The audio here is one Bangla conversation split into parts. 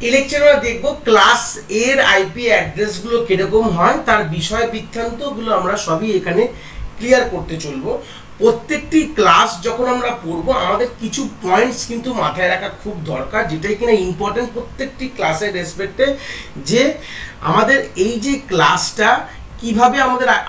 এই লেকচারে আমরা দেখবো ক্লাস এর আইপি অ্যাড্রেসগুলো কিরকম হয়, তার বিষয় বৃত্তান্তগুলো আমরা সবই এখানে ক্লিয়ার করতে চলবো। প্রত্যেকটি ক্লাস যখন আমরা পড়বো আমাদের কিছু পয়েন্টস কিন্তু মাথায় রাখা খুব দরকার, যেটাই কিনা ইম্পর্টেন্ট প্রত্যেকটি ক্লাসের রেসপেক্টে, যে আমাদের এই যে ক্লাসটা কিভাবে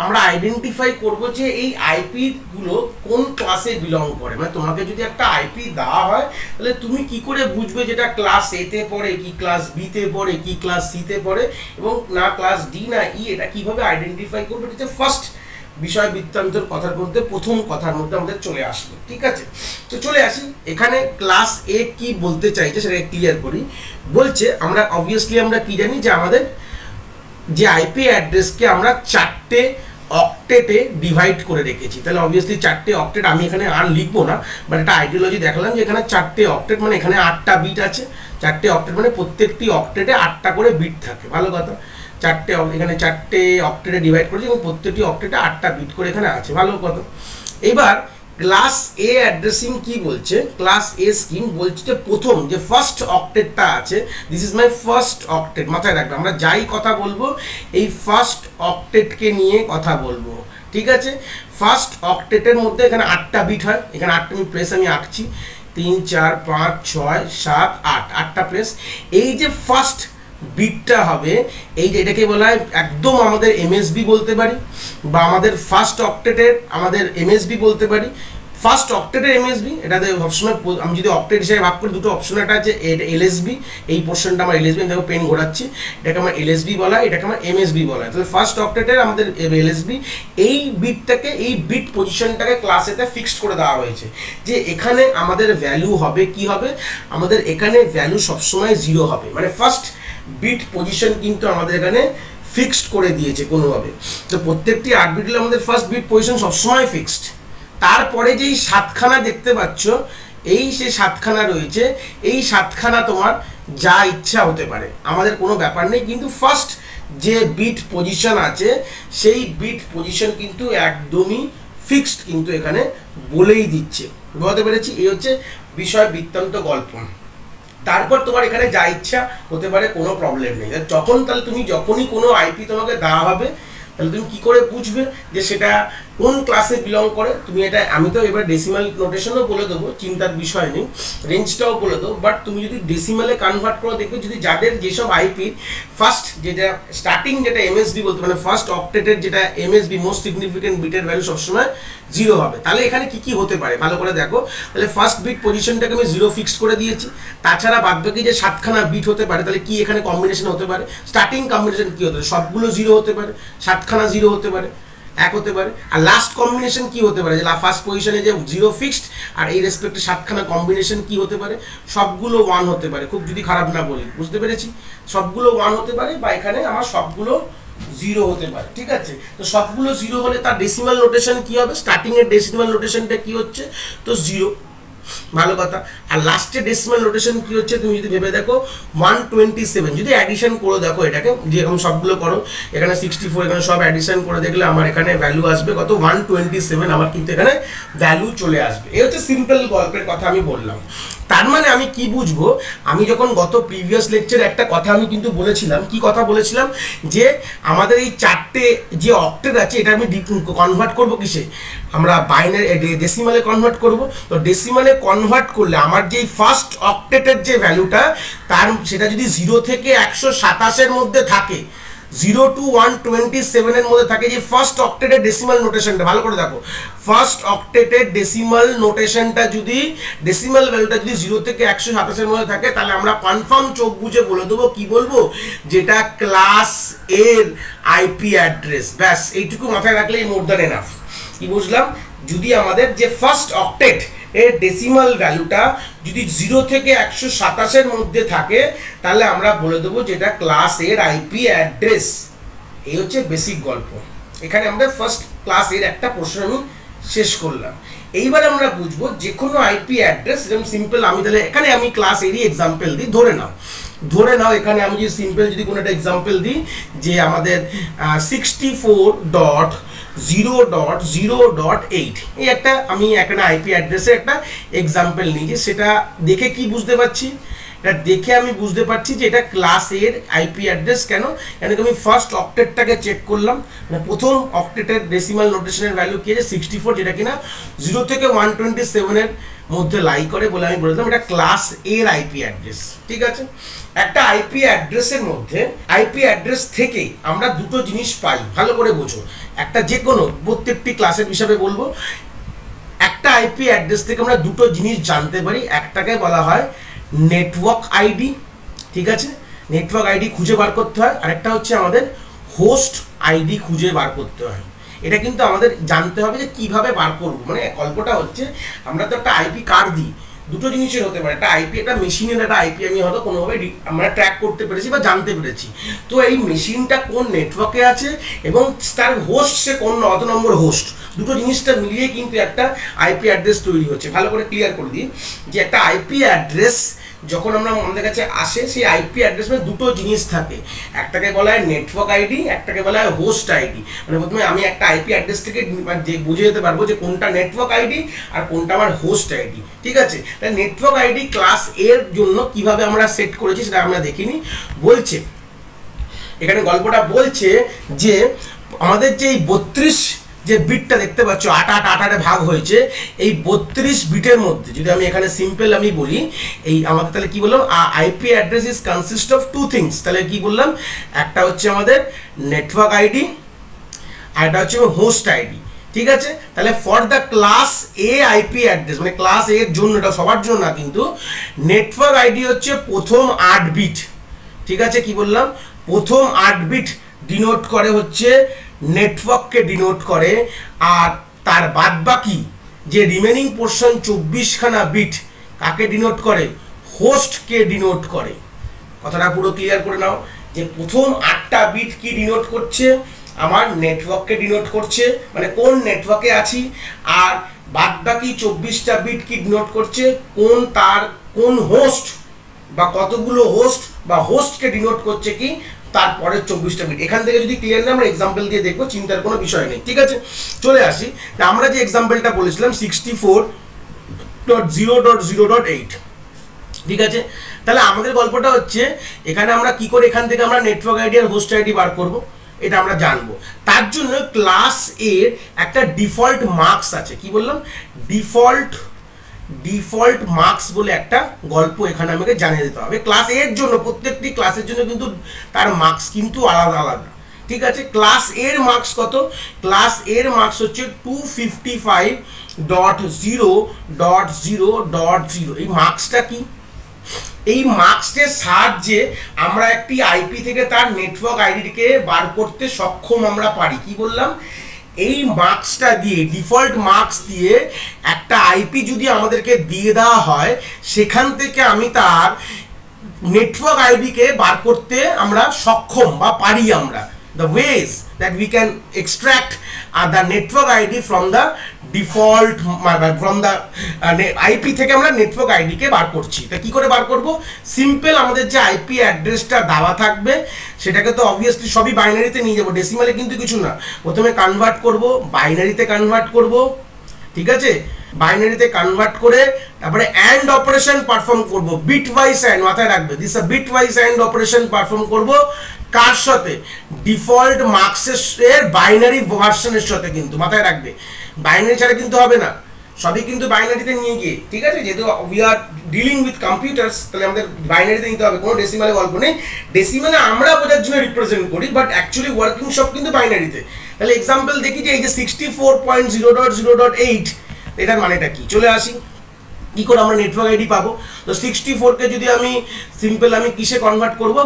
আমরা আইডেন্টিফাই করব যে এই আইপি গুলো কোন ক্লাসে বিলং করে। মানে তোমাকে যদি একটা আইপি দেওয়া হয় তাহলে তুমি কি করে বুঝবে যেটা ক্লাস এ তে পড়ে, কি ক্লাস বি তে পড়ে, কি ক্লাস সি তে পড়ে, এবং না ক্লাস ডি না ই, এটা কিভাবে আইডেন্টিফাই করবে? এটা ফার্স্ট বিষয় বৃত্তান্তর কথার মধ্যে প্রথম কথার মধ্যে আমাদের চলে আসলো। ঠিক আছে, তো চলে আসি এখানে ক্লাস এ কি বলতে চাইছে সেটা ক্লিয়ার করি। বলছে আমরা অবভিয়াসলি আমরা কি জানি যে আমাদের যে আইপি অ্যাড্রেসকে আমরা চারটে অক্টেটে ডিভাইড করে রেখেছি। তাহলে অবভিয়াসলি চারটে অক্টেট আমি এখানে আর লিখবো না, বাট একটা আইডিওলজি দেখালাম যে এখানে চারটে অক্টেট মানে এখানে 8টা বিট আছে। চারটে অক্টেট মানে প্রত্যেকটি অক্টেটে 8টা করে বিট থাকে। ভালো কথা, এখানে চারটে অক্টেটে ডিভাইড করেছি এবং প্রত্যেকটি অক্টেটে 8টা বিট করে এখানে আছে। ভালো কথা। এবার ক্লাস এ অ্যাড্রেসিং কি বলছে? ক্লাস এ স্কিম বলছে যে প্রথম যে ফার্স্ট অক্টেটটা আছে, this is my first octet. মাথায় রাখবে, আমরা যাই কথা বলবো এই ফার্স্ট অক্টেটকে নিয়ে কথা বলবো। ঠিক আছে, ফার্স্ট অক্টেটের মধ্যে এখানে 8টা বিট হয়। এখানে 8টা প্লেস আমি আঁকছি, 3 4 5 6 7 8, 8টা প্লেস। এই যে ফার্স্ট বিটটা হবে, এই যে এটাকে বলা হয় একদম আমাদের এমএসবি বলতে পারি, বা আমাদের ফার্স্ট অক্টেটের আমাদের এমএসবি বলতে পারি। ফার্স্ট অক্টেটের এমএসবি, এটাতে সবসময় আমি যদি অক্টেট হিসেবে ভাগ করি দুটো অপশন, একটা আছে এলএসবি, এই পোর্শনটা আমার এলএসবি, আমি দেখো পেন ঘোরাচ্ছি, এটাকে আমার এলএসবি বলা হয়, এটাকে আমার এমএসবি বলা হয়। তাহলে ফার্স্ট অক্টেটের আমাদের এলএসবি, এই বিটটাকে, এই বিট পজিশনটাকে ক্লাসেতে ফিক্সড করে দেওয়া হয়েছে যে এখানে আমাদের ভ্যালু হবে কি হবে, আমাদের এখানে ভ্যালু সবসময় 0 হবে। মানে ফার্স্ট বিট পজিশন কিন্তু আমাদের এখানে ফিক্সড করে দিয়েছে কোনোভাবে। তো প্রত্যেকটি 8 বিট হলে আমাদের ফার্স্ট বিট পজিশন সবসময় ফিক্সড। তারপরে যেই 7খানা দেখতে পাচ্ছ, এই সে 7খানা রয়েছে, এই 7খানা তোমার যা ইচ্ছা হতে পারে, আমাদের কোনো ব্যাপার নেই। কিন্তু ফার্স্ট যে বিট পজিশন আছে সেই বিট পজিশন কিন্তু একদমই ফিক্সড, কিন্তু এখানে বলেই দিচ্ছে। বুঝতে পেরেছি? এই হচ্ছে বিষয় বৃত্তান্ত গল্প। তারপর তোমার এখানে যা ইচ্ছা হতে পারে, কোনো প্রবলেম নেই। যখন তাহলে তুমি যখনই কোনো আইপি তোমাকে দেওয়া হবে তাহলে তুমি কি করে বুঝবে যে সেটা কোন ক্লাসে বিলং করে? তুমি এটা, আমি তো এবার ডেসিমাল নোটেশনও বলে দেবো, চিন্তার বিষয় নেই, রেঞ্জটাও বলে দেবো। বাট তুমি যদি ডেসিমালে কনভার্ট করো দেখবে যদি যাদের যেসব আইপি ফার্স্ট যেটা স্টার্টিং যেটা এমএসবি বলতে, মানে ফার্স্ট অক্টেটের যেটা এমএসবি মোস্ট সিগনিফিকেন্ট বিটের ভ্যালু সবসময় 0 হবে। তাহলে এখানে কি কি হতে পারে ভালো করে দেখো। তাহলে ফার্স্ট বিট পজিশনটাকে আমি 0 ফিক্সড করে দিয়েছি। তাছাড়া বাদবাকি যে 7খানা বিট হতে পারে, তাহলে কি এখানে কম্বিনেশন হতে পারে? স্টার্টিং কম্বিনেশন কি হতে পারে? সবগুলো 0 হতে পারে, 7খানা 0 হতে পারে, 1 হতে পারে। আর লাস্ট কম্বিনেশন কি হতে পারে? যে ফার্স্ট পজিশনে যে 0 ফিক্সড আর এই রেসপেক্টে 7খানা কম্বিনেশন কি হতে পারে? সবগুলো 1 হতে পারে, খুব যদি খারাপ না বলি। বুঝতে পেরেছি? সবগুলো 1 হতে পারে, বা এখানে আমার সবগুলো 0 হতে পারে। ঠিক আছে, তো সবগুলো 0 হলে তার ডেসিমাল নোটেশন কি হবে? স্টার্টিং এর ডেসিমাল নোটেশনটা কি হচ্ছে? তো 0। ভালো কথা। আর লাস্টে ডেসিমাল নোটেশন কি হচ্ছে তুমি যদি ভেবে দেখো 127। যদি অ্যাডিশন করে দেখো, এটাকে যেরকম সবগুলো করো, এখানে 64, এখানে সব অ্যাডিশন করে দেখলে আমার এখানে ভ্যালু আসবে কত? 127 আমার কিন্তু এখানে ভ্যালু চলে আসবে। এই হচ্ছে সিম্পল গল্পের কথা আমি বললাম। তার মানে আমি কি বুঝবো? আমি যখন গত প্রিভিয়াস লেকচারে একটা কথা আমি কিন্তু বলেছিলাম, কি কথা বলেছিলাম? যে আমাদের এই চারটে যে অক্টেট আছে এটা আমি কনভার্ট করবো কিসে? আমরা বাইনারি ডেসিমালে কনভার্ট করব। তো ডেসিমালে কনভার্ট করলে আমার যে ফার্স্ট অক্টেটের যে ভ্যালুটা, তার সেটা যদি 0 থেকে 127 মধ্যে থাকে, 0 to 127 এর মধ্যে থাকে, যে ফার্স্ট অক্টেটের ডেসিমাল নোটেশনটা ভালো করে দেখো। ফার্স্ট অক্টেটের ডেসিমাল নোটেশনটা যদি, ডেসিমাল ভ্যালুটা যদি 0 থেকে 127 এর মধ্যে থাকে, তাহলে আমরা কনফার্ম চোখ বুঝে বলে দেবো, কি বলবো? যেটা ক্লাস এর আইপি অ্যাড্রেস। ব্যাস এইটুকু মাথায় রাখলেই মোর দ্যান এনাফ। কি বুঝলাম? যদি আমাদের যে ফার্স্ট অক্টেট এর ডেসিমাল ভ্যালুটা যদি 0 থেকে 127 এর মধ্যে থাকে, তাহলে আমরা বলে দেবো যেটা ক্লাস এর আইপি অ্যাড্রেস। এই হচ্ছে বেসিক গল্প। এখানে আমরা ফার্স্ট ক্লাস এর একটা প্রশ্ন আমি শেষ করলাম। এইবার আমরা বুঝবো যে কোনো আইপি অ্যাড্রেস, যেমন সিম্পল আমি তাহলে এখানে আমি ক্লাস এরই এক্সাম্পল দিই। ধরে নাও এখানে আমি যদি সিম্পল যদি কোনো একটা এক্সাম্পল দিই, যে আমাদের 64.0.0.8 এই একটা আমি একটা আইপি অ্যাড্রেসে একটা এক্সাম্পল নিই, যে সেটা দেখে কি বুঝতে পারছি? এটা দেখে আমি বুঝতে পারছি যে এটা ক্লাস এর আইপি অ্যাড্রেস। কেন? কেন কি আমি ফার্স্ট অক্টেটটাকে চেক করলাম, মানে প্রথম অক্টেটের ডেসিমাল নোটেশনের ভ্যালু কি আছে 64, যেটা কিনা 0 থেকে 127 এর মধ্যে লাই করে বলে আমি বললাম এটা ক্লাস এর আইপি অ্যাড্রেস। ঠিক আছে, একটা আইপি অ্যাড্রেসের মধ্যে আইপি অ্যাড্রেস থেকে আমরা দুটো জিনিস পাই, ভালো করে বোঝো। একটা যে কোনো প্রত্যেকটি ক্লাসের হিসাবে বলবো, একটা আইপি অ্যাড্রেস থেকে আমরা দুটো জিনিস জানতে পারি। একটাকে বলা হয় নেটওয়ার্ক আইডি, ঠিক আছে, নেটওয়ার্ক আইডি খুঁজে বার করতে হয়। আরেকটা হচ্ছে আমাদের হোস্ট আইডি খুঁজে বার করতে হয়। এটা কিন্তু আমাদের জানতে হবে যে কিভাবে বার করব। মানে গল্পটা হচ্ছে আমরা তো একটা আইপি কার্ড দিই, দুটো জিনিসের হতে পারে, একটা আইপি, একটা মেশিনের একটা আইপি আমি হয়তো কোনোভাবে আমরা ট্র্যাক করতে পেরেছি বা জানতে পেরেছি। তো এই মেশিনটা কোন নেটওয়ার্কে আছে এবং তার হোস্ট সে কোন অত নম্বর হোস্ট, দুটো জিনিসটা মিলিয়ে কিন্তু একটা আইপি অ্যাড্রেস তৈরি হচ্ছে। ভালো করে ক্লিয়ার করে দিই যে একটা আইপি অ্যাড্রেস যখন আমরা আমাদের কাছে আসে, সেই আইপি অ্যাড্রেস মানে দুটো জিনিস থাকে, একটাকে বলা হয় নেটওয়ার্ক আইডি, একটাকে বলা হয় হোস্ট আইডি। মানে প্রথমে আমি একটা আইপি অ্যাড্রেস থেকে বুঝে যেতে পারবো যে কোনটা নেটওয়ার্ক আইডি আর কোনটা আমার হোস্ট আইডি। ঠিক আছে, তাহলে নেটওয়ার্ক আইডি ক্লাস এর জন্য কিভাবে আমরা সেট করেছি সেটা আমরা দেখিনি। বলছে এখানে গল্পটা বলছে যে আমাদের যে এই 32 যে বিটটা দেখতে পাচ্ছ, 8 ভাগ হয়েছে, এই 32 বিটের মধ্যে যদি আমি এখানে সিম্পল আমি বলি, এই আমাদের তাহলে কি বললাম, IP address is consist of two things. তাহলে কি বললাম, একটা হচ্ছে আমাদের নেটওয়ার্ক আইডি আর একটা হচ্ছে হোস্ট আইডি। ঠিক আছে, তাহলে for the class A IP address, মানে ক্লাস এর জন্য, এটা সবার জন্য না কিন্তু, নেটওয়ার্ক আইডি হচ্ছে প্রথম 8 বিট। ঠিক আছে, কি বললাম, প্রথম 8 বিট ডিনোট করে হচ্ছে নেটওয়ার্ককে ডিনোট করে, আর তার বাদ বাকি যে রিমেনিং পোর্শন 24খানা বিট কাকে ডিনোট করে, হোস্টকে ডিনোট করে। কথাটা পুরো ক্লিয়ার করে নাও যে প্রথম 8টা বিট কি ডিনোট করছে, আমার নেটওয়ার্ককে ডিনোট করছে, মানে কোন নেটওয়ার্কে আছি, আর বাদ বাকি 24টা বিট কি ডিনোট করছে কোন হোস্ট বা কতগুলো হোস্ট বা হোস্টকে ডিনোট করছে কি তারপরে 24টা বিট। এখান থেকে যদি ক্লিয়ার না, আমরা এক্সাম্পল দিয়ে দেখবো, চিন্তার কোনো বিষয় নেই। ঠিক আছে, চলে আসি। আমরা যে এক্সাম্পলটা বলেছিলাম 64.0.0.8, ঠিক আছে, তাহলে আমাদের গল্পটা হচ্ছে এখানে আমরা কি করে এখান থেকে আমরা নেটওয়ার্ক আইডি আর হোস্ট আইডি বার করব, এটা আমরা জানবো। তার জন্য ক্লাস এর একটা ডিফল্ট মার্কস আছে। কি বললাম, ডিফল্ট মার্কস বলে একটা গল্প এখানে আমাকে জানিয়ে দিতে হবে। ক্লাস এর জন্য, প্রত্যেকটি ক্লাসের জন্য কিন্তু তার মার্কস কিন্তু আলাদা আলাদা। ঠিক আছে, ক্লাস এর মার্কস কত, ক্লাস এর মার্কস হচ্ছে 255.0.0.0। এই মার্কসটা কি, এই মার্কসের সাহায্যে আমরা একটি আইপি থেকে তার নেটওয়ার্ক আইডিকে বার করতে সক্ষম আমরা পারি। কি বললাম, এই মার্কসটা দিয়ে, ডিফল্ট মার্কস দিয়ে একটা আইপি যদি আমাদেরকে দিয়ে দেওয়া হয়, সেখান থেকে আমি তার নেটওয়ার্ক আইডিকে বার করতে আমরা সক্ষম বা পারি। আমরা the ways that we can extract the network ID from the default from the IP থেকে আমরা নেটওয়ার্ক আইডি কে বার করছি। তা কি করে বার করব, সিম্পল, আমাদের যে আইপি অ্যাড্রেসটা দেওয়া থাকবে সেটাকে তো অবভিয়াসলি সবই বাইনারিতে নিয়ে যাব, ডেসিমালে কিন্তু কিছু না। প্রথমে কনভার্ট করব, বাইনারিতে কনভার্ট করব। ঠিক আছে, বাইনারিতে কনভার্ট করে তারপরে অ্যান্ড অপারেশন পারফর্ম করব, বিট ওয়াইজ অ্যান্ড, মাথায় রাখবে this bitwise and operation perform করব। কার সাথে, ডিফল্ট মার্কসের বাইনারি ভার্সনের সাথে, কিন্তু মাথায় রাখবে বাইনারি ছাড়া কিন্তু হবে না, সবই কিন্তু বাইনারিতে নিয়ে গিয়ে। ঠিক আছে, যেহেতু we are dealing with computers, তাহলে আমাদের বাইনারিতে নিতে হবে, কোনো ডেসিমালে গল্প নেই। ডেসিমালে আমরা বোঝার জন্য রিপ্রেজেন্ট করি, বাট অ্যাকচুয়ালি ওয়ার্কিং সব কিন্তু বাইনারিতে। তাহলে এক্সাম্পল দেখি যে এই যে 64.0.0.8, এটার মানেটা কি, চলে আসি। কি করে আমরা নেটওয়ার্ক আইডি পাবো, তো 64কে যদি আমি সিম্পল আমি কিসে কনভার্ট করবো,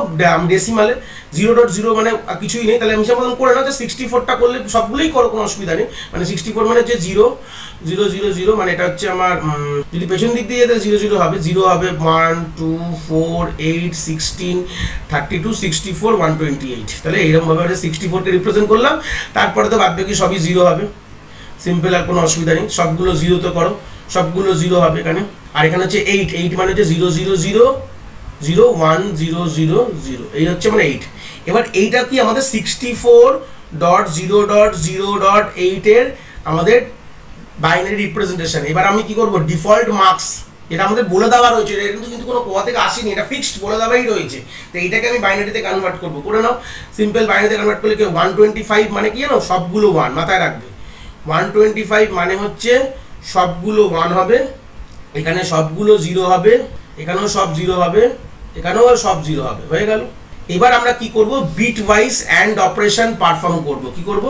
ডেসিমালে, 0.0 মানে কিছুই নেই, তাহলে আমি সে মতন করে না যে 64টা করলে সবগুলোই করো, কোনো অসুবিধা নেই। মানে 64 মানে হচ্ছে 0.0.0.0, মানে এটা হচ্ছে আমার, যদি পেছন দিক দিয়ে যেতে 0.0 হবে, 0 হবে 1 2 4 8 16 32 64 128। তাহলে এইরকমভাবে 64কে রিপ্রেজেন্ট করলাম, তারপরে তো বাদ বাকি সবই 0 হবে, সিম্পল, আর কোনো অসুবিধা নেই। সবগুলো 0 তো করো, সবগুলো 0 হবে এখানে। আর এখানে হচ্ছে 8 মানে হচ্ছে 0.0.0.1.0.0.0, এই হচ্ছে মানে 8। এবার এইটা কি আমাদের 64.0.0.8 এর আমাদের বাইনারি রিপ্রেজেন্টেশন। এবার আমি কি করব, ডিফল্ট মার্কস এটা আমাদের বলে দেওয়া রয়েছে, এটা কিন্তু কোনো কোয়া থেকে আসেনি, এটা ফিক্সড বলে দেওয়াই রয়েছে। তো এইটাকে আমি বাইনারিতে কনভার্ট করবো, করে নাও। সিম্পল বাইনারিতে কনভার্ট করলে কি 125 মানে কি জানো, সবগুলো 1, মাথায় রাখবে। 125 মানে হচ্ছে সবগুলো 1 হবে, এখানে সবগুলো 0 হবে, এখানেও সব 0 হবে, এখানেও সব 0 হবে, হয়ে গেল। এবার আমরা কি করব, bitwise and operation perform করব। কি করব,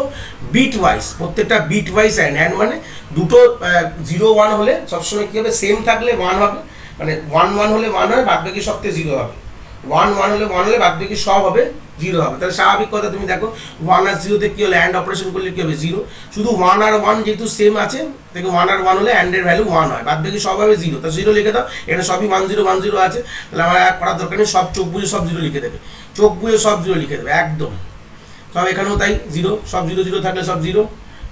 বিট ওয়াইজ, প্রত্যেকটা বিট ওয়াইজ অ্যান্ড মানে দুটো 0 1 হলে সবসময় কি হবে, সেম থাকলে 1 হবে, মানে 1 1 হলে 1 হয়, বাদ বাকি সবতে 0 হবে। 1 1 হলে 1 হলে বাদ বাকি সব হবে 0 হবে। তাহলে স্বাভাবিক কথা, তুমি দেখো 1 আর 0 তে কি হলো, অ্যান্ড অপারেশন করলে কি হবে 0, শুধু 1 আর 1 যেহেতু সেম আছে, দেখো 1 আর 1 হলে অ্যান্ডের ভ্যালু 1 হয়, বাদ বাকি সব হবে 0। তা 0 লিখে দাও, এটা সবই 1 0 1 0 আছে, তাহলে আমার করার দরকার নেই, সব চোখ বুঝে সব 0 লিখে দেবে, চোখ বুঝে সব 0 লিখে দেবে একদম। সব এখানেও তাই 0, সব 0 0 থাকলে সব 0,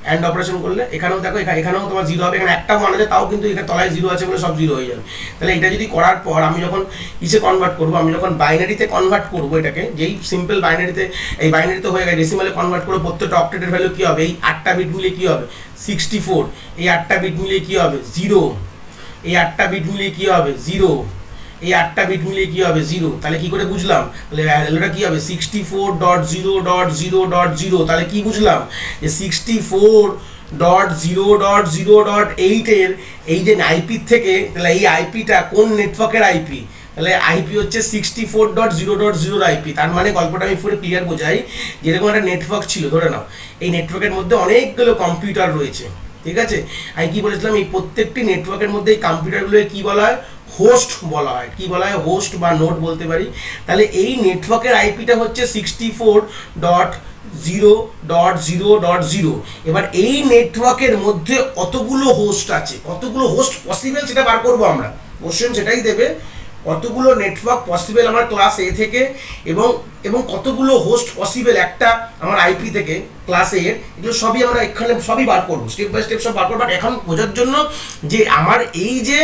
অ্যান্ড অপারেশন করলে এখানেও দেখো, এখানেও তোমার 0 হবে, এখানে একটা 1 আছে, তাও কিন্তু এখানে তলায় 0 আছে বলে সব 0 হয়ে যাবে। তাহলে এটা যদি করার পর আমি যখন কিসে কনভার্ট করবো, আমি যখন বাইনারিতে কনভার্ট করবো এটাকে, যেই সিম্পল বাইনারিতে, এই বাইনারিতে হয়ে গেছে, ডেসিমালে কনভার্ট করে প্রত্যেকটা অক্টেটের ভ্যালু কী হবে, এই 8টা বিট মিলিয়ে কী হবে 64, এই 8টা বিট মিলিয়ে কী হবে 0, এই 8টা বিট মিলিয়ে কী হবে 0, এই 8টা বিট মিলিয়ে কী হবে 0। তাহলে কি করে বুঝলাম, তাহলে ভ্যালুটা কী হবে 64.0.0.0, তাহলে কি বুঝলাম যে 64.0.0.8 এর এই যে আইপি থেকে, তাহলে এই আইপিটা কোন নেটওয়ার্কের আইপি, তাহলে আইপি হচ্ছে 64.0.0 আইপি। তার মানে গল্পটা আমি পুরো ক্লিয়ার বোঝাই, যেরকম একটা নেটওয়ার্ক ছিল ধরে নাও, এই নেটওয়ার্কের মধ্যে অনেকগুলো কম্পিউটার রয়েছে, ঠিক আছে। আমি কি বলেছিলাম, এই প্রত্যেকটি নেটওয়ার্কের মধ্যে এই কম্পিউটারগুলো কি বলা হয়, হোস্ট বলা হয়। কি বলা হয়, হোস্ট বা নোড বলতে পারি। তাহলে এই নেটওয়ার্কের আইপিটা হচ্ছে 64.0.0.0। এবার এই নেটওয়ার্কের মধ্যে কতগুলো হোস্ট আছে, কতগুলো হোস্ট পসিবল সেটা বার করবো আমরা, কোশ্চেন সেটাই দেবে, কতগুলো নেটওয়ার্ক পসিবল আমার ক্লাস এ থেকে, এবং এবং কতগুলো হোস্ট পসিবল একটা আমার আইপি থেকে ক্লাস এ, এগুলো সবই আমরা এখানে সবই বার করবো, স্টেপ বাই স্টেপ সব বার করবো। বাট এখন বোঝার জন্য যে আমার এই যে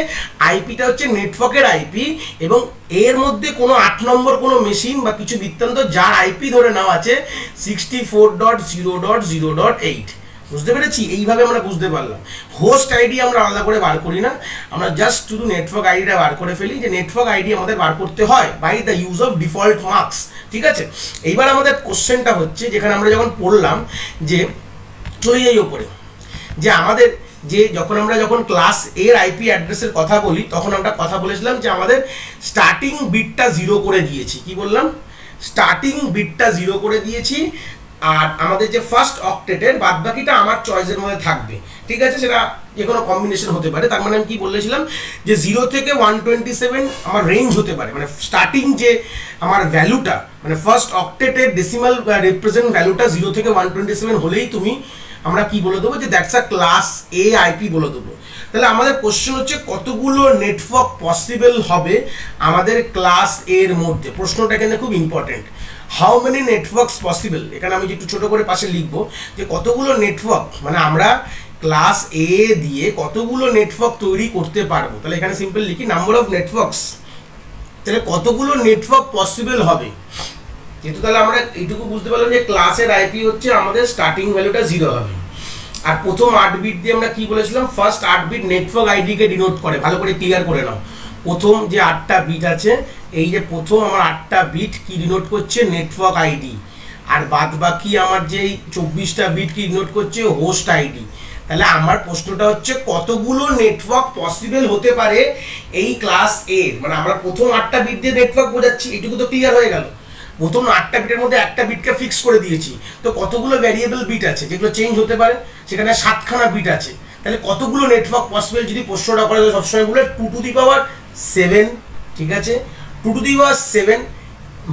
আইপিটা হচ্ছে নেটওয়ার্কের আইপি, এবং এর মধ্যে কোনো 8 নম্বর কোনো মেশিন বা কিছু বৃত্তান্ত যার আইপি ধরে নেওয়া আছে 64.0.0.8, বুঝতে পেরেছি। এইভাবে আমরা বুঝতে পারলাম। হোস্ট আইডি আমরা আলাদা করে বার করি না, আমরা জাস্ট শুধু নেটওয়ার্ক আইডিটা বার করে ফেলি, যে নেটওয়ার্ক আইডি আমাদের বার করতে হয় by the use of default marks, ঠিক আছে। এইবার আমাদের কোশ্চেনটা হচ্ছে, যেখানে আমরা যখন পড়লাম যে চলে যাই ওপরে, যে আমাদের যে যখন ক্লাস এর আইপি অ্যাড্রেসের কথা বলি, তখন আমরা কথা বলেছিলাম যে আমাদের স্টার্টিং বিটটা 0 করে দিয়েছি। কি বললাম, স্টার্টিং বিটটা 0 করে দিয়েছি, আর আমাদের যে ফার্স্ট অক্টেটের বাদ বাকিটা আমার চয়েসের মধ্যে থাকবে, ঠিক আছে। সেটা যে কোনো কম্বিনেশন হতে পারে। তার মানে আমি কি বলেছিলাম, যে 0 থেকে 127 আমার রেঞ্জ হতে পারে, মানে স্টার্টিং যে আমার ভ্যালুটা, মানে ফার্স্ট অক্টেটের ডেসিমাল রিপ্রেজেন্ট ভ্যালুটা 0 থেকে 127 হলেই তুমি, আমরা কি বলে দেবো, যে that's a class A IP বলে দেবো। তাহলে আমাদের কোশ্চেন হচ্ছে কতগুলো নেটওয়ার্ক পসিবল হবে আমাদের ক্লাস এর মধ্যে। প্রশ্নটা এখানে খুব important, how many networks possible. এখানে আমি একটু ছোটো করে পাশে লিখবো যে কতগুলো নেটওয়ার্ক, মানে আমরা ক্লাস এ দিয়ে কতগুলো নেটওয়ার্ক তৈরি করতে পারবো। তাহলে এখানে সিম্পল লিখি নাম্বার অফ নেটওয়ার্কস, তাহলে কতগুলো নেটওয়ার্ক পসিবল হবে। যেহেতু তাহলে আমরা এইটুকু বুঝতে পারলাম যে ক্লাসের আইপি হচ্ছে আমাদের স্টার্টিং ভ্যালুটা 0 হবে, আর প্রথম 8 বিট দিয়ে আমরা কি বলেছিলাম, ফার্স্ট 8 বিট নেটওয়ার্ক আইডিকে ডিনোট করে। ভালো করে ক্লিয়ার করে নাও, প্রথম যে 8টা বিট আছে, এই যে প্রথম আমার 8টা বিট কি ডিনোট করছে, নেটওয়ার্ক আইডি, আর বাদ বাকি আমার যে 24টা বিট কি ডিনোট করছে, হোস্ট আইডি। তাহলে আমার প্রশ্নটা হচ্ছে কতগুলো নেটওয়ার্ক পসিবল হতে পারে এই ক্লাস এ, মানে আমরা প্রথম 8টা বিট দিয়ে নেটওয়ার্ক বোঝাচ্ছি, এইটুকু তো ক্লিয়ার হয়ে গেল। প্রথম 8টা বিটের মধ্যে একটা বিটকে ফিক্স করে দিয়েছি, তো কতগুলো ভ্যারিয়েবল বিট আছে যেগুলো চেঞ্জ হতে পারে, সেখানে 7খানা বিট আছে। তাহলে কতগুলো নেটওয়ার্ক পসিবল যদি প্রশ্নটা করে, সবসময় বলে 2 টু দি পাওয়ার 7, ঠিক আছে, 2 টু দি পাওয়ার 7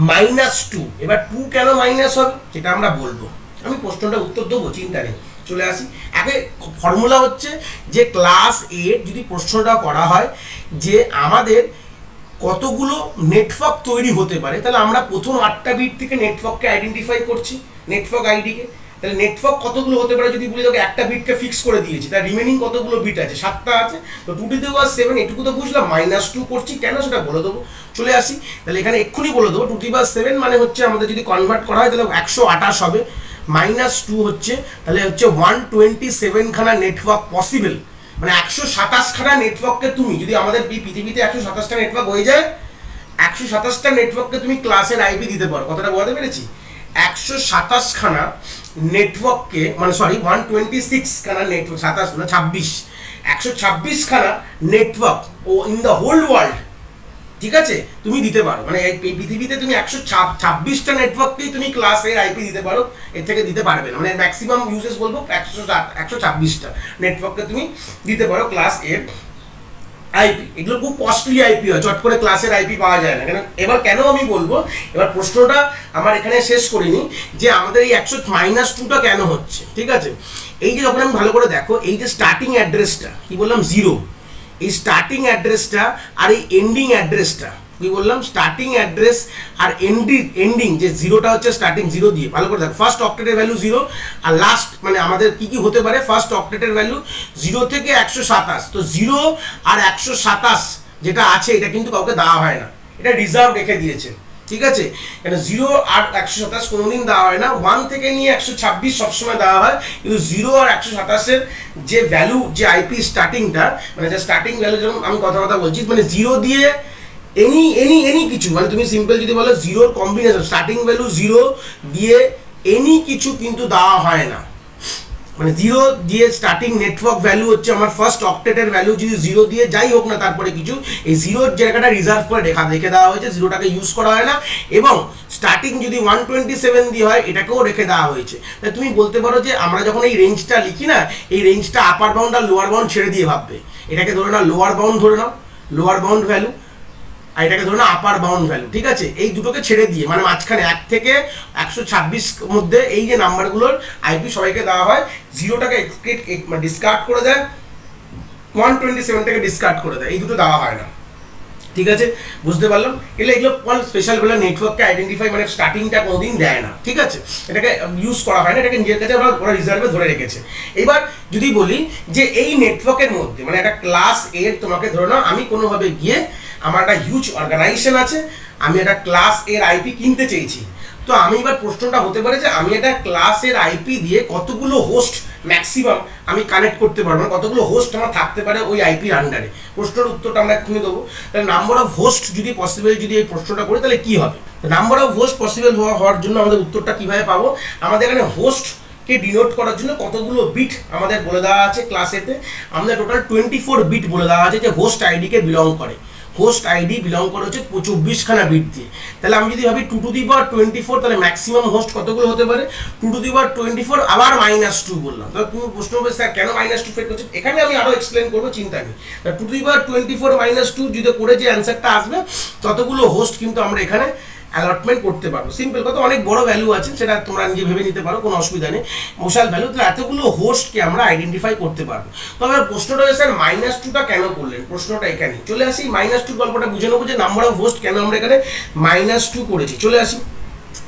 -2। এবার 2 কেন মাইনাস হবে সেটা আমরা বলবো, আমি প্রশ্নটা উত্তর দেবো, চিন্তা নেই। চলে আসি, আগে ফর্মুলা হচ্ছে যে ক্লাস এ যদি প্রশ্নটা করা হয় যে আমাদের কতগুলো নেটওয়ার্ক তৈরি হতে পারে, তাহলে আমরা প্রথম 8টা বিট থেকে নেটওয়ার্ককে আইডেন্টিফাই করছি, নেটওয়ার্ক আইডিকে। তাহলে নেটওয়ার্ক কতগুলো হতে পারে যদি বলি, তোকে একটা বিটকে ফিক্স করে দিয়েছি, তার রিমেনিং কতগুলো বিট আছে, 7টা আছে। তো 2 টু দি পাওয়ার 7 এটুকু তো বুঝলাম, -2 করছি কেন সেটা বলে দেবো। চলে আসি, তাহলে এখানে এক্ষুনি বলে দেবো, 2 টু দি পাওয়ার 7 মানে হচ্ছে আমাদের যদি কনভার্ট করা হয় তাহলে 128 হবে, -2 হচ্ছে, তাহলে হচ্ছে 127খানা নেটওয়ার্ক পসিবল মানে 127খানা নেটওয়ার্ককে তুমি যদি আমাদের পৃথিবীতে 127টা নেটওয়ার্ক হয়ে যায়, 127টা নেটওয়ার্ককে তুমি ক্লাসের আইপি দিতে পারো। কথাটা বোঝাতে পেরেছি? 127খানা নেটওয়ার্ককে, মানে সরি 126খানা নেটওয়ার্ক, 27 না 26, 126খানা নেটওয়ার্ক ও ইন দ্য হোল ওয়ার্ল্ড, ঠিক আছে, তুমি দিতে পারো। মানে এই পৃথিবীতে তুমি 126টা নেটওয়ার্ককেই তুমি ক্লাসের আইপি দিতে পারো, এর থেকে দিতে পারবে না। মানে ম্যাক্সিমাম ইউজেস বলবো 126টা নেটওয়ার্ককে তুমি দিতে পারো ক্লাস এর আইপি। এগুলো খুব কস্টলি আইপি হয়, চট করে ক্লাসের আইপি পাওয়া যায় না। এবার কেন আমি বলবো, এবার প্রশ্নটা আমার এখানে শেষ করিনি যে আমাদের এই 100-2টা কেন হচ্ছে, ঠিক আছে। এই যে যখন আমি ভালো করে দেখো, এই যে স্টার্টিং অ্যাড্রেসটা কি বললাম 0, এই স্টার্টিং অ্যাড্রেসটা আর এই এন্ডিং অ্যাড্রেসটা কি বললাম, স্টার্টিং অ্যাড্রেস আর এন্ডিং যে 0টা হচ্ছে স্টার্টিং 0 দিয়ে, ভালো করে দেখো, ফার্স্ট অক্টেটের ভ্যালু 0 আর লাস্ট মানে আমাদের কি কি হতে পারে, ফার্স্ট অক্টেটের ভ্যালু 0 থেকে 127। তো 0 আর 127 যেটা আছে এটা কিন্তু কাউকে দেওয়া হয় না, এটা রিজার্ভ রেখে দিয়েছে, ঠিক আছে। কেন 0 আর 127 কোনোদিন দেওয়া হয় না, 1 থেকে নিয়ে 126 সবসময় দেওয়া হয়, কিন্তু 0 আর 127-এর যে ভ্যালু, যে আইপি স্টার্টিংটা, মানে যে স্টার্টিং ভ্যালু, যেমন আমি কথা বলছি, মানে 0 দিয়ে এনি কিছু, মানে তুমি সিম্পল যদি বলো 0-র কম্বিনেশন, স্টার্টিং ভ্যালু 0 দিয়ে এনি কিছু কিন্তু দেওয়া হয় না। মানে 0 দিয়ে স্টার্টিং নেটওয়ার্ক ভ্যালু হচ্ছে আমার ফার্স্ট অক্টেটের ভ্যালু, যদি 0 দিয়ে যাই হোক না তারপরে কিছু, এই 0-র জায়গাটা রিজার্ভ করে রেখে দেওয়া হয়েছে, 0টাকে ইউজ করা হয় না। এবং স্টার্টিং যদি 127 দিয়ে হয় এটাকেও রেখে দেওয়া হয়েছে। তাই তুমি বলতে পারো যে আমরা যখন এই রেঞ্জটা লিখি না, এই রেঞ্জটা আপার বাউন্ড আর লোয়ার বাউন্ড ছেড়ে দিয়ে ভাববে, এটাকে ধরে নাও লোয়ার বাউন্ড, ধরে নাও লোয়ার বাউন্ড ভ্যালু, আর এটাকে ধরুন আপার বাউন্ড ভ্যালু, ঠিক আছে। এই দুটোকে ছেড়ে দিয়ে, মানে মাঝখানে 1 থেকে 126 মধ্যে এই যে নাম্বারগুলোর আইপি সবাইকে দেওয়া হয়, 0টাকে ডিসকার্ড করে দেয়, 127টাকে ডিসকার্ড করে দেয়, এই দুটো দেওয়া হয় না, ঠিক আছে, বুঝতে পারলাম। এগুলো স্পেশাল বলে নেটওয়ার্ককে আইডেন্টিফাই, মানে স্টার্টিংটা কোনোদিন দেয় না, ঠিক আছে, এটাকে ইউজ করা হয় না, এটাকে নিজের কাছে ওরা রিজার্ভে ধরে রেখেছে। এবার যদি বলি যে এই নেটওয়ার্কের মধ্যে, মানে একটা ক্লাস এর, তোমাকে ধরে নাও আমি কোনোভাবে গিয়ে, আমার একটা হিউজ অর্গানাইজেশন আছে, আমি একটা ক্লাস এর আইপি কিনতে চেয়েছি। তো আমি এবার প্রশ্নটা হতে পারে যে আমি একটা ক্লাসের আইপি দিয়ে কতগুলো হোস্ট ম্যাক্সিমাম আমি কানেক্ট করতে পারবো, মানে কতগুলো হোস্ট আমার থাকতে পারে ওই আইপির আন্ডারে। প্রশ্নের উত্তরটা আমরা এক্ষুনি দেবো। তাহলে নাম্বার অফ হোস্ট যদি পসিবল, যদি এই প্রশ্নটা করি তাহলে কি হবে, নাম্বার অফ হোস্ট পসিবল হওয়ার জন্য আমাদের উত্তরটা কিভাবে পাবো, আমাদের এখানে হোস্ট কে ডিনোট করার জন্য কতগুলো বিট আমাদের বলে দেওয়া আছে ক্লাসেতে, আমাদের টোটাল 24 বিট বলে দেওয়া আছে যে হোস্ট আইডিকে বিলং করে। হোস্ট আইডি বিলং করে হচ্ছে 24খানা বিট দিয়ে। তাহলে আমি যদি ভাবি 2 টু দি পাওয়ার 24, তাহলে ম্যাক্সিমাম হোস্ট কতগুলো হতে পারে, 2 টু দি পাওয়ার 24 আবার -2 বললাম। তাহলে তুমি প্রশ্ন হবে স্যার কেন -2 ফেট করছে, এখানে আমি আরো এক্সপ্লেন করবো, চিন্তা নেই। 2 টু দি পাওয়ার 24 -2 যদি করে যে অ্যান্সারটা আসবে, ততগুলো হোস্ট কিন্তু আমরা এখানে অ্যালটমেন্ট করতে পারবো। সিম্পল কথা, অনেক বড় ভ্যালু আছে, সেটা তোমরা নিজে ভেবে নিতে পারো, কোনো অসুবিধা নেই, মশাল ভ্যালু। তাহলে এতগুলো হোস্টকে আমরা আইডেন্টিফাই করতে পারবো। তবে প্রশ্নটা স্যার -2টা কেন করলেন, প্রশ্নটা এখানে চলে আসি, -2 গল্পটা বুঝে নেবো যে নাম্বার অফ হোস্ট কেন আমরা এখানে -2 করেছি। চলে আসি,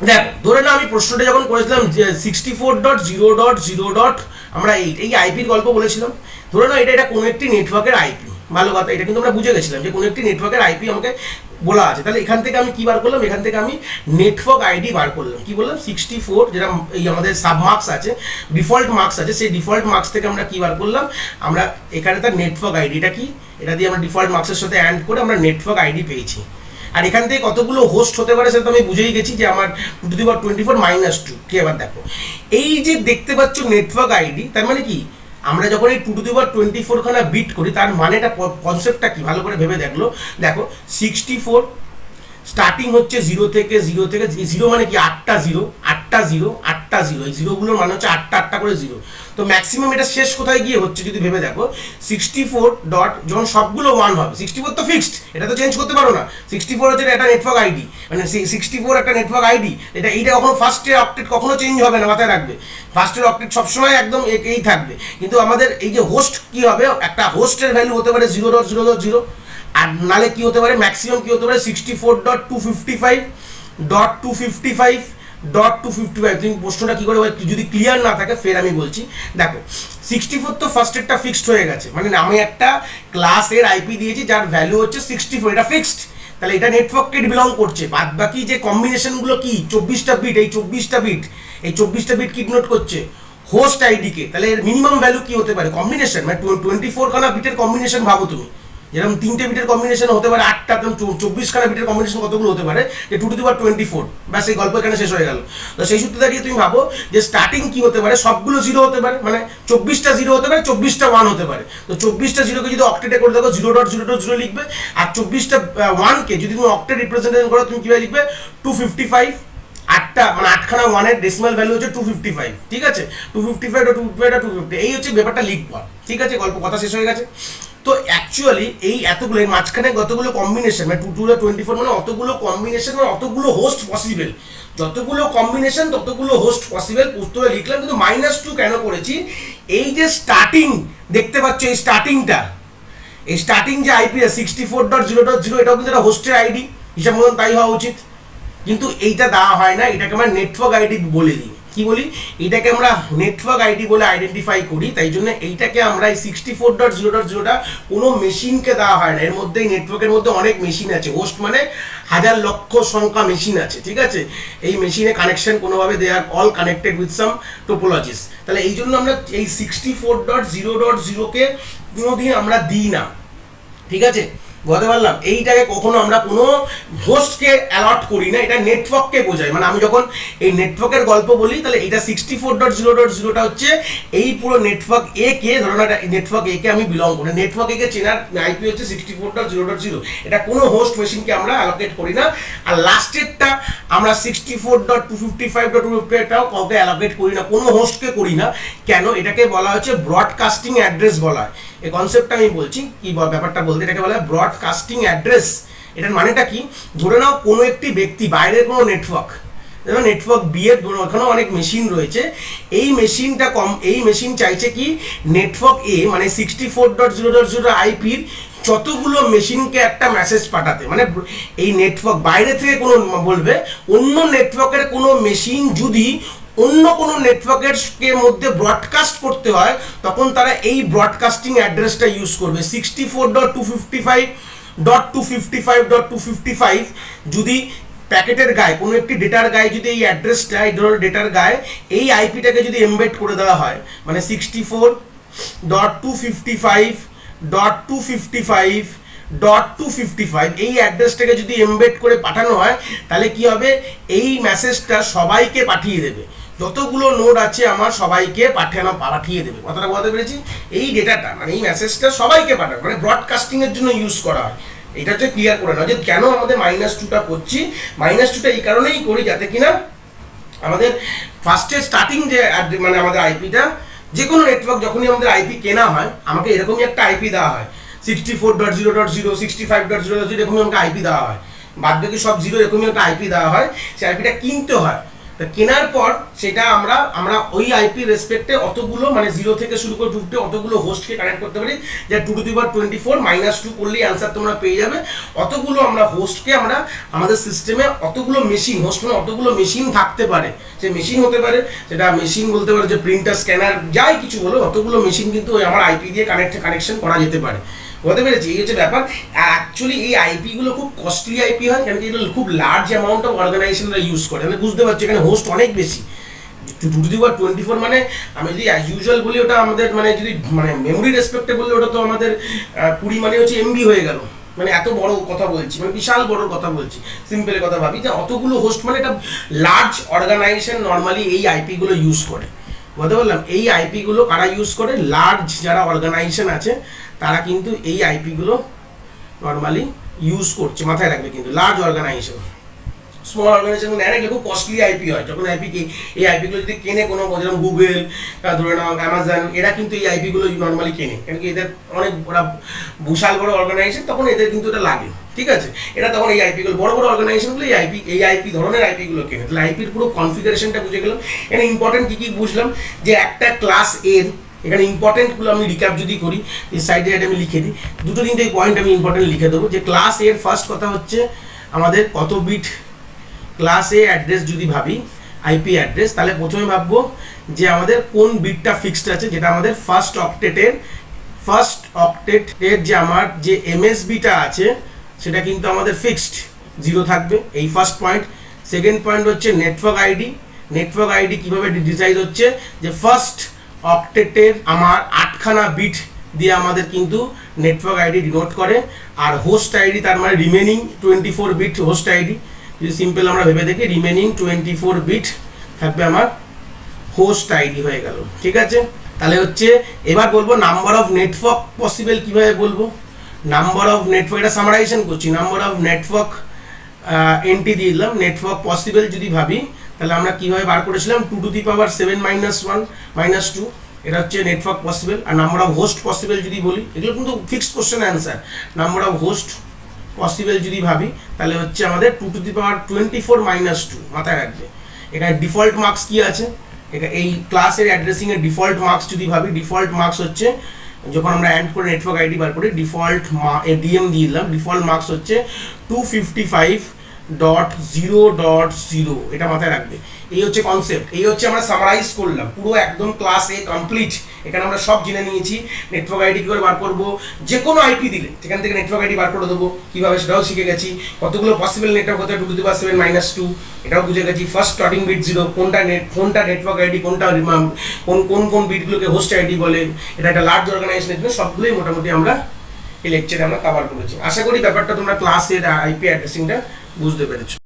দেখো ধরে না আমি প্রশ্নটা যখন করেছিলাম যে 64.0.0. আমরা এই আইপির গল্প বলেছিলাম, ধরে নাও এটা কোনো একটি নেটওয়ার্কের আইপি, ভালো কথা, এটা কিন্তু আমরা বুঝে গেছিলাম যে কোনো একটি নেটওয়ার্কের আইপি আমাকে বলা আছে। তাহলে এখান থেকে আমি কি বার করলাম, এখান থেকে আমি নেটওয়ার্ক আইডি বার করলাম, কি বললাম 64, যেটা এই আমাদের সাব মার্কস আছে, ডিফল্ট মার্কস আছে, সেই ডিফল্ট মার্কস থেকে আমরা কি বার করলাম, আমরা এখানে তার নেটওয়ার্ক আইডিটা কি, এটা দিয়ে আমরা ডিফল্ট মার্কসের সাথে অ্যাড করে আমরা নেটওয়ার্ক আইডি পেয়েছি। আর এখান থেকে কতগুলো হোস্ট হতে পারে সেটা তো আমি বুঝেই গেছি যে আমার 2 টু দি পাওয়ার 24 -2। ঠিক, এবার দেখো এই যে দেখতে পাচ্ছ নেটওয়ার্ক আইডি, তার মানে কি, আমরা যখন এই 2 টু দি পাওয়ার 24খানা বিট করি, তার মানেটা কনসেপ্টটা কি ভালো করে ভেবে দেখো। 64 স্টার্টিং হচ্ছে 0 থেকে 0 মানে কি 8টা 0, এই জিরোগুলোর মানে হচ্ছে 8টা করে 0। তো ম্যাক্সিমাম এটা শেষ কোথায় গিয়ে হচ্ছে যদি ভেবে দেখো, 64 ডট যখন সবগুলো 1 হবে, 64 তো ফিক্সড, এটা তো চেঞ্জ করতে পারো না। 64 হচ্ছে একটা নেটওয়ার্ক আইডি, মানে 64 একটা নেটওয়ার্ক আইডি, এইটা কখনো ফার্স্টের অক্টেট কখনো চেঞ্জ হবে না, মাথায় রাখবে, ফার্স্টের অক্টেট সবসময় একদম এই থাকবে। কিন্তু আমাদের এই যে হোস্ট কি হবে, একটা হোস্টের ভ্যালু হতে পারে 0.0.0, আর নালে কি হতে পারে, ম্যাক্সিমাম কি হতে পারে 64.255.255. তুমি প্রশ্নটা কি করে যদি ক্লিয়ার না থাকে ফের আমি বলছি, দেখো 64 তো ফার্স্টেরটা ফিক্সড হয়ে গেছে, মানে আমি একটা ক্লাসের আইপি দিয়েছি যার ভ্যালু হচ্ছে 64, এটা ফিক্সড, তাহলে এটা নেটওয়ার্ককে বিলং করছে। বাদ বাকি যে কম্বিনেশনগুলো কি 24টা বিট, এই 24টা বিট কি ডিনোট করছে, হোস্ট আইডিকে, তাহলে এর মিনিমাম ভ্যালু কি হতে পারে, কম্বিনেশন মানে 24 খানা বিটের কম্বিনেশন ভাবো তুমি, যেরকম 3টে বিটের কম্বিনেশন হতে পারে 8টা, 24 খানা বিটের কম্বিনেশন কতগুলো হতে পারে, যে 2 টু দি পাওয়ার 24, ব্যাস এই গল্প এখানে শেষ হয়ে গেল। তো সেই সূত্রে দাঁড়িয়ে তুমি ভাবো যে স্টার্টিং কি হতে পারে, সবগুলো 0 হতে পারে, মানে 24টা 0 হতে পারে, 24টা 1 হতে পারে। তো 24টা 0কে যদি অক্টেটে করে দেখো 0.0.0 লিখবে, আর 24টা 1কে যদি তুমি অক্টেট রিপ্রেজেন্টেশন করো তুমি কিভাবে লিখবে, 255, 8টা মানে 8খানা 1-এর ডেসিমাল ভ্যালু হচ্ছে 255, ঠিক আছে, 255 এই হচ্ছে ব্যাপারটা লিখবো, ঠিক আছে, গল্প কথা শেষ হয়ে গেছে। তো অ্যাকচুয়ালি এই এতগুলো এর মাঝখানে যতগুলো কম্বিনেশন মানে 2 মানে অতগুলো কম্বিনেশন মানে অতগুলো হোস্ট পসিবল, যতগুলো কম্বিনেশন ততগুলো হোস্ট পসিবল উত্তরে লিখলাম। কিন্তু -2 কেন করেছি, এই যে স্টার্টিং দেখতে পাচ্ছ, এই স্টার্টিংটা, এই স্টার্টিং যে আইপি 64.0.0 এটাও কিন্তু একটা হোস্টের আইডি হিসাব মতন তাই হওয়া উচিত, কিন্তু এইটা দেওয়া হয় না, এটাকে আমরা নেটওয়ার্ক আইডি বলে দিই। কি বলি, এটাকে আমরা নেটওয়ার্ক আইডি বলে আইডেন্টিফাই করি, তাই জন্য এইটাকে আমরা এই 64.0.0টা কোনো মেশিনকে দেওয়া হয় না। এর মধ্যে এই নেটওয়ার্কের মধ্যে অনেক মেশিন আছে, হোস্ট মানে হাজার লক্ষ সংখ্যা মেশিন আছে, ঠিক আছে, এই মেশিনে কানেকশন কোনোভাবে দে আর অল কানেক্টেড উইথ সাম টোপোলজিস। তাহলে এই জন্য আমরা এই 64.0.0কে কোনোদিন আমরা দিই না, ঠিক আছে, বলতে পারলাম। এইটাকে কখনো আমরা কোনো হোস্টকে অ্যালট করি না, এটা নেটওয়ার্ককে বোঝায়। মানে আমি যখন এই নেটওয়ার্কের গল্প বলি তাহলে এটা 64.0.0টা হচ্ছে এই পুরো নেটওয়ার্ক এ কে, ধরুন একটা নেটওয়ার্ক এ কে আমি বিলং করি, নেটওয়ার্ক এ কে চেনার আইপি হচ্ছে 64.0.0, এটা কোনো হোস্ট মেশিনকে আমরা অ্যালোকেট করি না। আর লাস্টেরটা আমরা 64.255.255টাও কাউকে অ্যালোকেট করি না, কোনো হোস্টকে করি না। কেন, এটাকে বলা হচ্ছে ব্রডকাস্টিং অ্যাড্রেস বলা হয়। এই কনসেপ্টটা আমি বলছি কি ব্যাপারটা বলতে, এটাকে বলা হয় ব্রডকাস্টিং অ্যাড্রেস। এটার মানেটা কি, ধরে নাও কোনো একটি ব্যক্তি বাইরের কোনো নেটওয়ার্ক, যেমন নেটওয়ার্ক বি এর ওখানেও অনেক মেশিন রয়েছে, এই মেশিনটা এই মেশিন চাইছে কি নেটওয়ার্ক এ মানে 64.0.0 আইপির যতগুলো মেশিনকে একটা মেসেজ পাঠাতে। মানে এই নেটওয়ার্ক বাইরে থেকে কোনো বলবে অন্য নেটওয়ার্কের কোনো মেশিন যদি অন্য কোনো নেটওয়ার্কের মধ্যে ব্রডকাস্ট করতে হয় তখন তারা এই ব্রডকাস্টিং অ্যাড্রেসটা ইউজ করবে। 64.255.255.255 যদি প্যাকেটের গায়ে কোনো একটি ডেটার গায়ে যদি এই অ্যাড্রেসটা এই ধরনের ডেটার গায়ে এই আইপিটাকে যদি এমবেড করে দেওয়া হয়, মানে 64.255.255.255 এই অ্যাড্রেসটাকে যদি এমবেড করে পাঠানো হয় তাহলে কি হবে, এই মেসেজটা সবাইকে পাঠিয়ে দেবে, যতগুলো নোড আছে আমার সবাইকে পাঠিয়ে দেবে। কথাটা বলতে পেরেছি, এই ডেটাটা মানে এই মেসেজটা সবাইকে পাঠাবে, মানে ব্রডকাস্টিং এর জন্য ইউজ করা হয়। এটা হচ্ছে ক্লিয়ার করে নাও যে কেন আমাদের -2টা করছি। -2টা এই কারণেই করি যাতে কিনা আমাদের ফার্স্টে স্টার্টিং যে মানে আমাদের আইপিটা যে কোনো নেটওয়ার্ক যখনই আমাদের আইপি কেনা হয় আমাকে এরকমই একটা আইপি দেওয়া হয়, 64.0.0 65.0.0 এরকমই আমাকে আইপি দেওয়া হয়, বাদ বাকি সব 0 এরকমই একটা আইপি দেওয়া হয়। সেই আইপিটা কিনতে হয়, কেনার পর সেটা আমরা ওই আইপি রেসপেক্টে অতগুলো মানে 0 থেকে শুরু করে 2 অতগুলো হোস্টকে কানেক্ট করতে পারি, যা 2 টু দি পাওয়ার 24 -2 করলেই অ্যান্সার তোমরা পেয়ে যাবে। অতগুলো আমরা হোস্টকে আমরা আমাদের সিস্টেমে অতগুলো মেশিন, হোস্ট মানে অতগুলো মেশিন থাকতে পারে, সে মেশিন হতে পারে, সেটা মেশিন বলতে পারে যে প্রিন্টার স্ক্যানার যাই কিছু বলো, অতগুলো মেশিন কিন্তু ওই আমার আইপি দিয়ে কানেকশন করা যেতে পারে। বলতে পেরেছি, এই হচ্ছে ব্যাপার। অ্যাকচুয়ালি এই আইপিগুলো খুব কস্টলি আইপি হয়, কারণ এগুলো খুব লার্জ অ্যামাউন্ট অফ অর্গানাইজেশনরা ইউজ করে, মানে বুঝতে পারছি এখানে হোস্ট অনেক বেশি। 2 টু দি পাওয়ার 24 মানে আমি যদি অ্যাজ ইউজুয়াল বলি ওটা আমাদের মানে যদি মানে মেমোরি রেসপেক্টে বললে ওটা তো আমাদের 20 মানে হচ্ছে এমবি হয়ে গেল, মানে এত বড় কথা বলছি, মানে বিশাল বড় কথা বলছি। সিম্পল কথা ভাবি যে অতগুলো হোস্ট মানে এটা লার্জ অর্গানাইজেশন নর্মালি এই আইপিগুলো ইউজ করে। বলতে বললাম এই আইপিগুলো কারা ইউজ করে, লার্জ যারা অর্গানাইজেশন আছে তারা কিন্তু এই আইপিগুলো নর্মালি ইউজ করছে, মাথায় রাখবে। কিন্তু লার্জ অর্গানাইজেশন, স্মল অর্গানাইজেশন নেয় না, এগুলো খুব কস্টলি আইপি হয়। যখন এই আইপিগুলো যদি কেনে কোনো, যেরকম গুগল, ধরে নাও অ্যামাজন, এরা কিন্তু এই আইপিগুলো নর্মালি কেনে, কারণ কি এদের অনেক ওরা বিশাল বড় অর্গানাইজেশন, তখন এদের কিন্তু এটা লাগে, ঠিক আছে। এটা তখন এই আইপিগুলো বড় বড় অর্গানাইজেশনগুলো এই আইপি ধরনের আইপিগুলো কেনে। তাহলে আইপির পুরো কনফিগারেশনটা বুঝে গেলাম। এখানে ইম্পর্টেন্ট কী কী বুঝলাম, যে একটা ক্লাস এর এখানে ইম্পর্টেন্টগুলো আমি রিক্যাপ যদি করি, এই সাইডে আমি লিখে দিই, 2-3টে পয়েন্ট আমি ইম্পর্টেন্ট লিখে দেবো। যে ক্লাস এর ফার্স্ট কথা হচ্ছে আমাদের কত বিট ক্লাস এ অ্যাড্রেস যদি ভাবি আইপি অ্যাড্রেস, তাহলে প্রথমে ভাববো যে আমাদের কোন বিটটা ফিক্সড আছে, যেটা আমাদের ফার্স্ট অক্টেটের যে আমার যে এমএসবিটা আছে সেটা কিন্তু আমাদের ফিক্সড 0 থাকবে, এই ফার্স্ট পয়েন্ট। সেকেন্ড পয়েন্ট হচ্ছে নেটওয়ার্ক আইডি, নেটওয়ার্ক আইডি কিভাবে ডিজিটাইজ হচ্ছে, যে ফার্স্ট অক্টেটের আমার 8খানা বিট দিয়ে আমাদের কিন্তু নেটওয়ার্ক আইডি ডিনোট করে, আর হোস্ট আইডি তার মানে রিমেনিং 24 বিট হোস্ট আইডি। যদি সিম্পল আমরা ভেবে দেখি, রিমেনিং 24 বিট থাকবে আমার হোস্ট আইডি হয়ে গেল। ঠিক আছে, তাহলে হচ্ছে এবার বলবো নাম্বার অফ নেটওয়ার্ক পসিবল কিভাবে বলবো। নাম্বার অফ নেটওয়ার্ক, এটা সামারাইজেশন করছি, নাম্বার অফ নেটওয়ার্ক এন্ট্রি দিয়ে দিলাম। নেটওয়ার্ক পসিবল যদি ভাবি তাহলে আমরা কিভাবে বার করেছিলাম, 2⁻7 - 1 - 2, এটা হচ্ছে নেটওয়ার্ক পসিবল। আর নাম্বার অফ হোস্ট পসিবল যদি বলি, এগুলো কিন্তু fixed question answer. Number of host possible যদি ভাবি তাহলে হচ্ছে আমাদের 2⁻24 - 2 মাথায় রাখবে। এখানে ডিফল্ট মার্কস কি আছে, এটা এই ক্লাসের অ্যাড্রেসিং এর ডিফল্ট মার্কস যদি ভাবি, ডিফল্ট মার্কস হচ্ছে যখন আমরা অ্যাড করে নেটওয়ার্ক আইডি বার করি, ডিফল্ট ডিএম দিয়ে দিলাম, ডিফল্ট মার্কস হচ্ছে 255.0.0, এটা মাথায় রাখবে। এই হচ্ছে কনসেপ্ট, এই হচ্ছে আমরা সামারাইজ করলাম পুরো একদম ক্লাস এ কমপ্লিট। এখানে আমরা সব জেনে নিয়েছি নেটওয়ার্ক আইডি কী করে বার করবো, যে কোনো আইপি দিলে সেখান থেকে নেটওয়ার্ক আইডি বার করে দেবো কীভাবে, সেটাও শিখে গেছি। কতগুলো পসিবল নেটওয়ার্ক হতে 2⁻7 - 2, এটাও বুঝে গেছি। ফার্স্ট স্টার্টিং বিট 0, কোনটা নেটওয়ার্ক আইডি, কোনটা কোন বিটগুলোকে হোস্ট আইডি বলে, এটা একটা লার্জ অর্গানাইজেশনের জন্য সবগুলোই মোটামুটি আমরা এই লেকচারে আমরা কভার করেছি। আশা করি ব্যাপারটা তোমরা ক্লাসের আইপি অ্যাড্রেসিংটা বুঝতে পেরেছো।